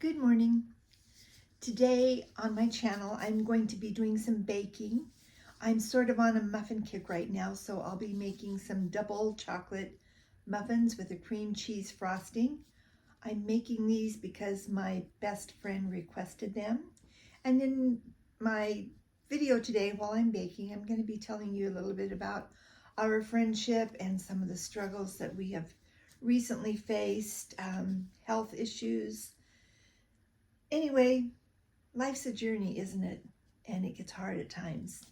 Good morning. Today on my channel, I'm going to be doing some baking. I'm sort of on a muffin kick right now, so I'll be making some double chocolate muffins with a cream cheese frosting. I'm making these because my best friend requested them. And in my video today, while I'm baking, I'm going to be telling you a little bit about our friendship and some of the struggles that we have recently faced, health issues. Anyway, life's a journey, isn't it? And it gets hard at times.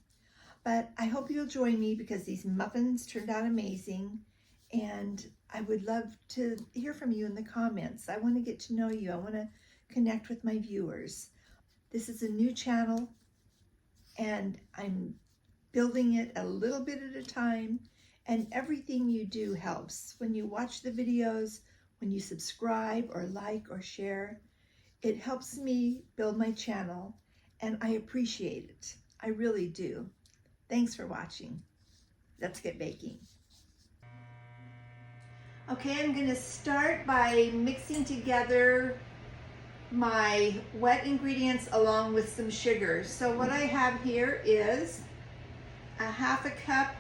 But I hope you'll join me because these muffins turned out amazing. And I would love to hear from you in the comments. I want to get to know you. I want to connect with my viewers. This is a new channel and I'm building it a little bit at a time. And everything you do helps. When you watch the videos, when you subscribe or like or share, it helps me build my channel, and I appreciate it. I really do. Thanks for watching. Let's get baking. Okay, I'm going to start by mixing together my wet ingredients along with some sugar. So what I have here is a half a cup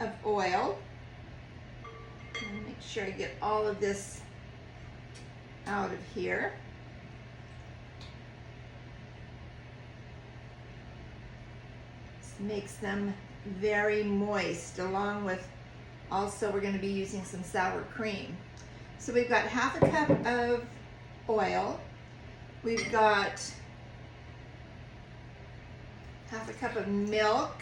of oil. I'm going to make sure I get all of this out of here. Makes them very moist, along with also we're going to be using some sour cream. So we've got half a cup of oil, we've got half a cup of milk.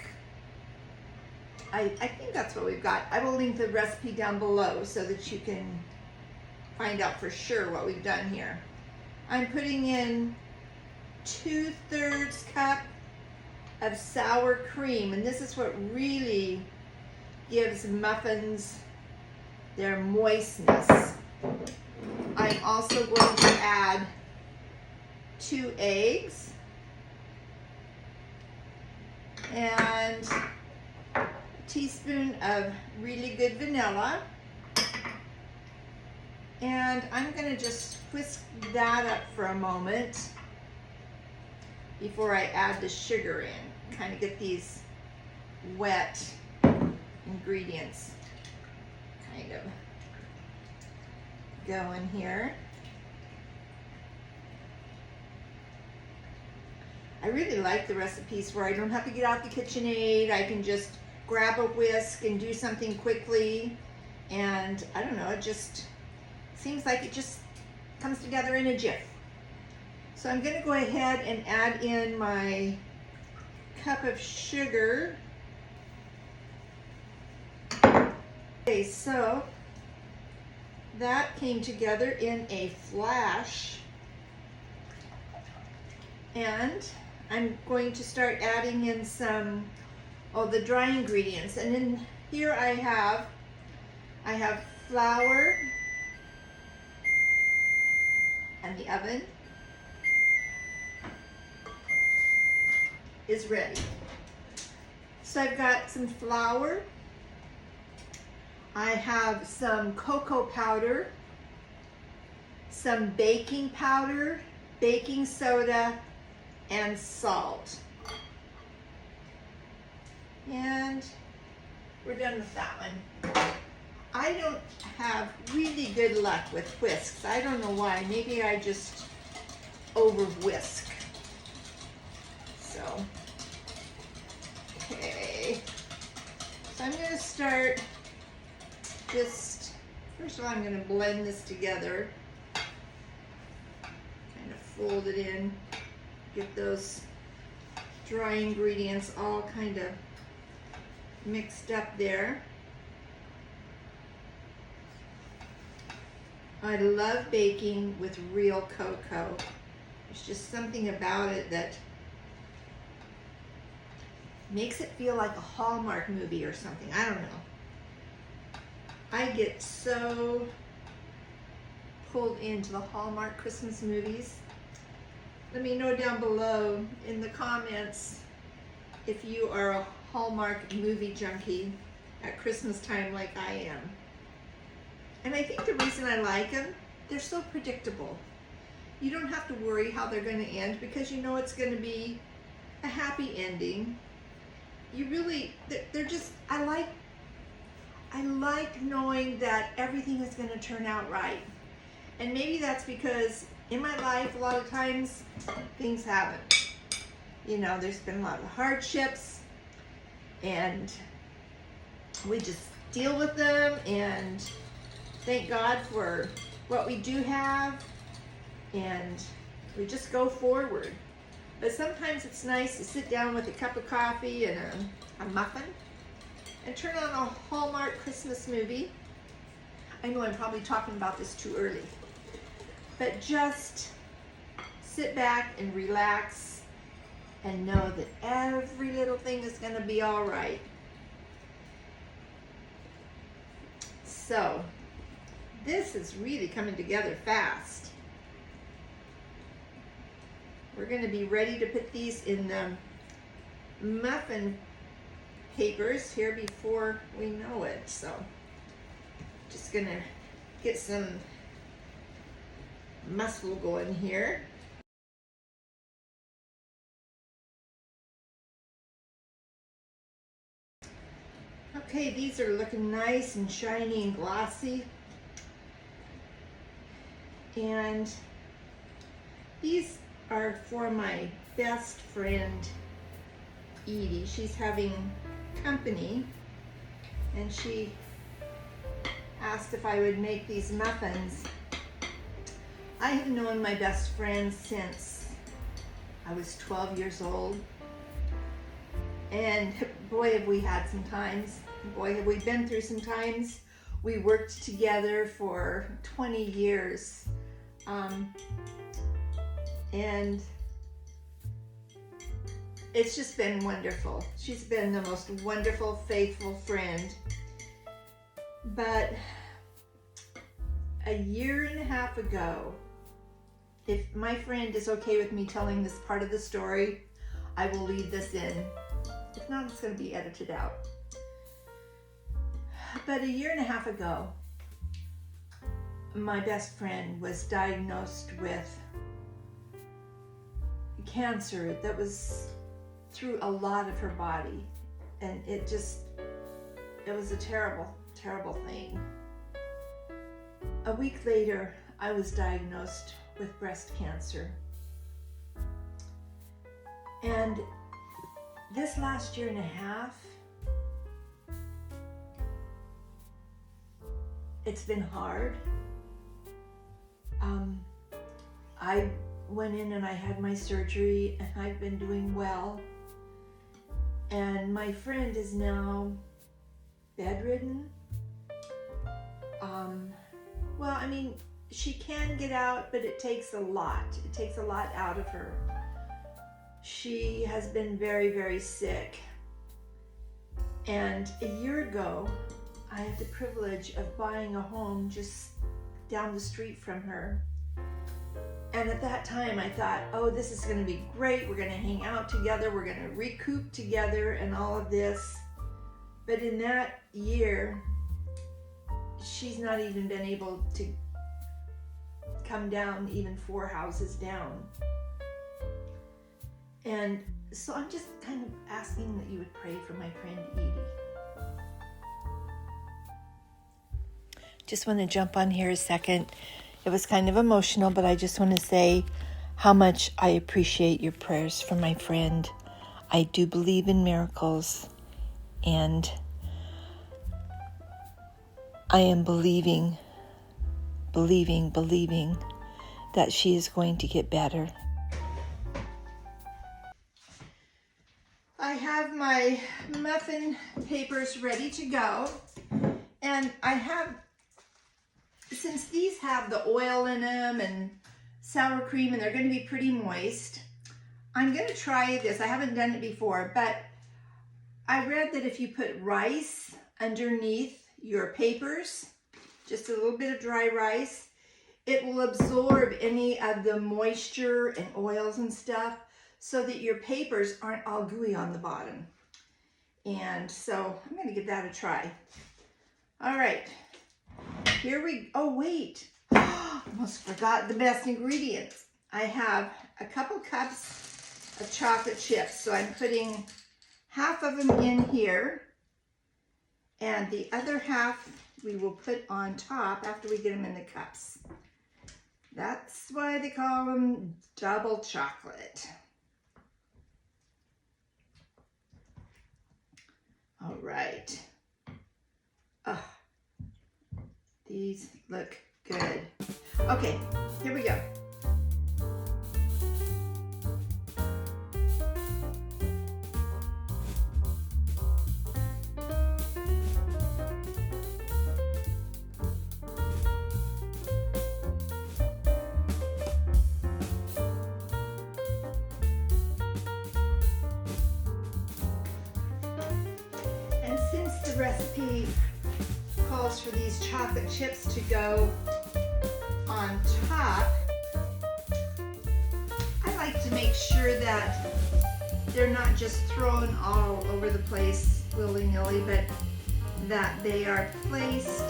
I think that's what we've got. I will link the recipe down below so that you can find out for sure what we've done here. I'm putting in 2/3 cup of sour cream, and this is what really gives muffins their moistness. I'm also going to add 2 eggs and a teaspoon of really good vanilla, and I'm going to just whisk that up for a moment before I add the sugar in. Kind of get these wet ingredients kind of going here. I really like the recipes where I don't have to get out the KitchenAid. I can just grab a whisk and do something quickly, and I don't know, it just seems like it just comes together in a jiff. So I'm going to go ahead and add in my cup of sugar. Okay, so that came together in a flash. And I'm going to start adding in some the dry ingredients. And in here I have flour, and the oven is ready. So I've got some flour, I have some cocoa powder, some baking powder, baking soda, and salt. And we're done with that one. I don't have really good luck with whisks. I don't know why. Maybe I just over whisk. So, okay. So I'm going to start just, first of all, I'm going to blend this together. Kind of fold it in. Get those dry ingredients all kind of mixed up there. I love baking with real cocoa. There's just something about it that makes it feel like a Hallmark movie or something. I don't know. I get so pulled into the Hallmark Christmas movies. Let me know down below in the comments if you are a Hallmark movie junkie at Christmas time like I am. And I think the reason I like them, they're so predictable. you don't have to worry how they're going to end because you know it's going to be a happy ending. You really, they're just, I like knowing that everything is going to turn out right. And maybe that's because in my life, a lot of times things haven't. You know, there's been a lot of hardships and we just deal with them and thank God for what we do have and we just go forward. But sometimes it's nice to sit down with a cup of coffee and a muffin and turn on a Hallmark Christmas movie. I know I'm probably talking about this too early, but just sit back and relax and know that every little thing is going to be all right. So this is really coming together fast. We're going to be ready to put these in the muffin papers here before we know it. So just going to get some muscle going here. Okay, these are looking nice and shiny and glossy. And these are for my best friend, Edie. She's having company and she asked if I would make these muffins. I have known my best friend since I was 12 years old. And boy, have we had some times. Boy, have we been through some times. We worked together for 20 years. And it's just been wonderful. She's been the most wonderful, faithful friend. But a year and a half ago, if my friend is okay with me telling this part of the story, I will leave this in. If not, it's going to be edited out. But a year and a half ago, my best friend was diagnosed with cancer that was through a lot of her body. And it was a terrible, terrible thing. A week later, I was diagnosed with breast cancer. And this last year and a half, it's been hard. I went in and I had my surgery and I've been doing well. And my friend is now bedridden. Well, I mean, she can get out, but it takes a lot. It takes a lot out of her. She has been very, very sick. And a year ago, I had the privilege of buying a home just down the street from her. And at that time, I thought, oh, this is going to be great. We're going to hang out together. We're going to recoup together and all of this. But in that year, she's not even been able to come down even 4 houses down. And so I'm just kind of asking that you would pray for my friend Edie. Just want to jump on here a second. It was kind of emotional, but I just want to say how much I appreciate your prayers for my friend. I do believe in miracles, and I am believing that she is going to get better. I have my muffin papers ready to go, and I have, since these have the oil in them and sour cream and they're going to be pretty moist, I'm going to try this. I haven't done it before, but I read that if you put rice underneath your papers, just a little bit of dry rice, it will absorb any of the moisture and oils and stuff so that your papers aren't all gooey on the bottom. And so I'm going to give that a try. All right, here we, oh wait, almost forgot the best ingredients. I have a couple cups of chocolate chips, so I'm putting half of them in here, and the other half we will put on top after we get them in the cups. That's why they call them double chocolate. All right. Oh, these look good. Okay, here we go. And since the recipe calls for these chocolate chips to go on top, I like to make sure that they're not just thrown all over the place willy-nilly, but that they are placed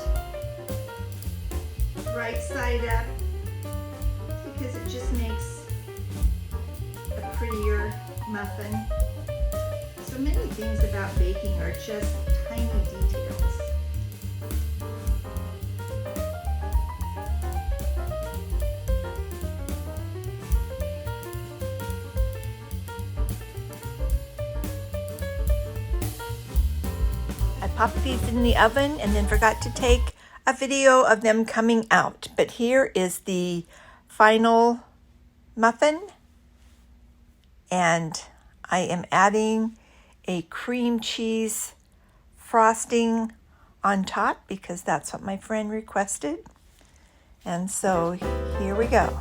right side up, because it just makes a prettier muffin. So many things about baking are just tiny details. I popped these in the oven and then forgot to take a video of them coming out. But here is the final muffin, and I am adding a cream cheese frosting on top because that's what my friend requested. And so here we go.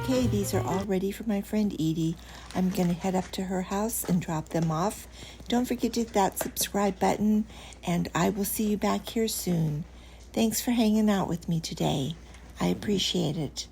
Okay, these are all ready for my friend Edie. I'm going to head up to her house and drop them off. Don't forget to hit that subscribe button, and I will see you back here soon. Thanks for hanging out with me today. I appreciate it.